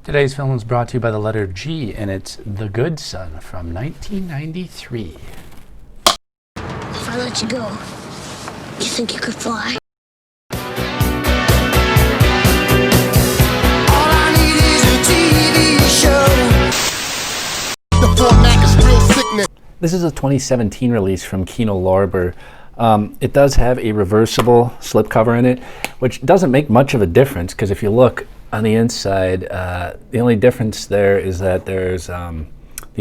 Today's film is brought to you by the letter G, and it's The Good Son from 1993. If I let you go, you think you could fly? All I need is a TV show. The format is real sickening. This is a 2017 release from Kino Lorber. It does have a reversible slipcover in it, which doesn't make much of a difference because if you look on the inside, the only difference there is that there's the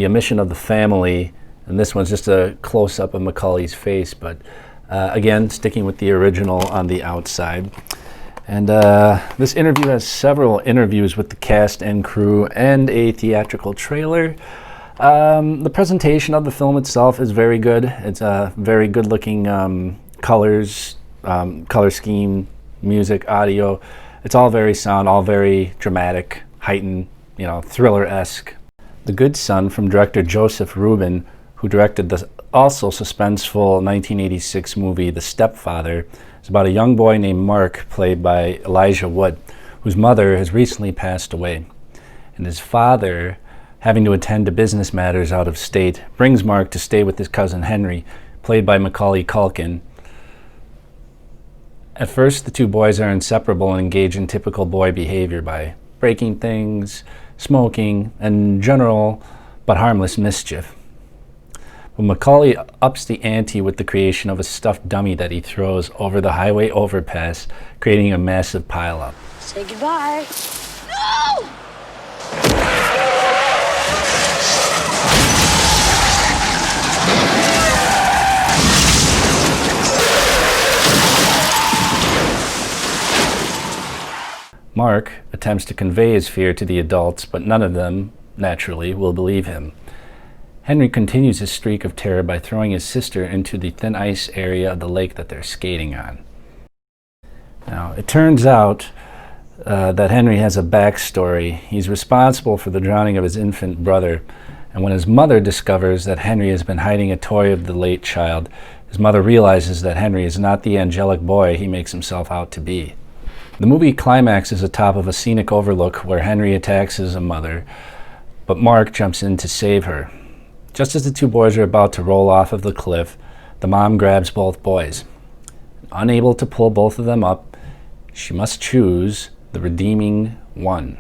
omission of the family, and this one's just a close-up of Macaulay's face, but again, sticking with the original on the outside. And this interview has several interviews with the cast and crew and a theatrical trailer. The presentation of the film itself is very good. It's a very good-looking colors, color scheme, music, audio. It's all very sound, all very dramatic, heightened, thriller-esque. The Good Son from director Joseph Ruben, who directed the also suspenseful 1986 movie The Stepfather, is about a young boy named Mark, played by Elijah Wood, whose mother has recently passed away. And his father, having to attend to business matters out of state, brings Mark to stay with his cousin Henry, played by Macaulay Culkin. At first, the two boys are inseparable and engage in typical boy behavior by breaking things, smoking, and general but harmless mischief. But Macaulay ups the ante with the creation of a stuffed dummy that he throws over the highway overpass, creating a massive pileup. Say goodbye. No! Mark attempts to convey his fear to the adults, but none of them, naturally, will believe him. Henry continues his streak of terror by throwing his sister into the thin ice area of the lake that they're skating on. Now, it turns out that Henry has a backstory. He's responsible for the drowning of his infant brother, and when his mother discovers that Henry has been hiding a toy of the late child, his mother realizes that Henry is not the angelic boy he makes himself out to be. The movie climaxes atop of a scenic overlook where Henry attacks his mother, but Mark jumps in to save her. Just as the two boys are about to roll off of the cliff, the mom grabs both boys. Unable to pull both of them up, she must choose the redeeming one.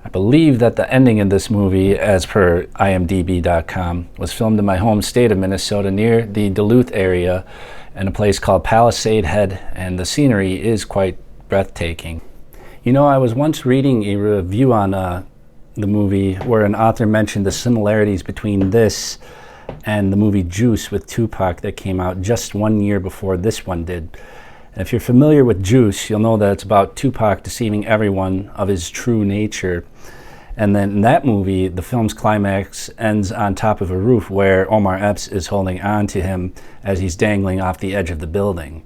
I believe that the ending of this movie, as per imdb.com, was filmed in my home state of Minnesota near the Duluth area in a place called Palisade Head, and the scenery is quite breathtaking. I was once reading a review on the movie where an author mentioned the similarities between this and the movie Juice with Tupac that came out just 1 year before this one did. And if you're familiar with Juice, you'll know that it's about Tupac deceiving everyone of his true nature. And then in that movie, the film's climax ends on top of a roof where Omar Epps is holding on to him as he's dangling off the edge of the building.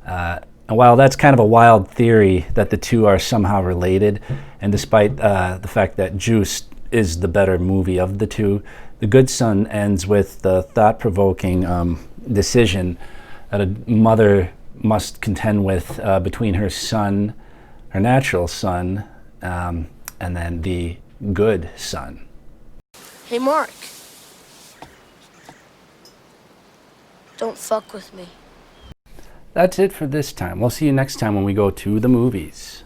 And while that's kind of a wild theory that the two are somehow related, and despite the fact that Juice is the better movie of the two, The Good Son ends with the thought-provoking decision that a mother must contend with between her son, her natural son, and then the good son. Hey, Mark. Don't fuck with me. That's it for this time. We'll see you next time when we go to the movies.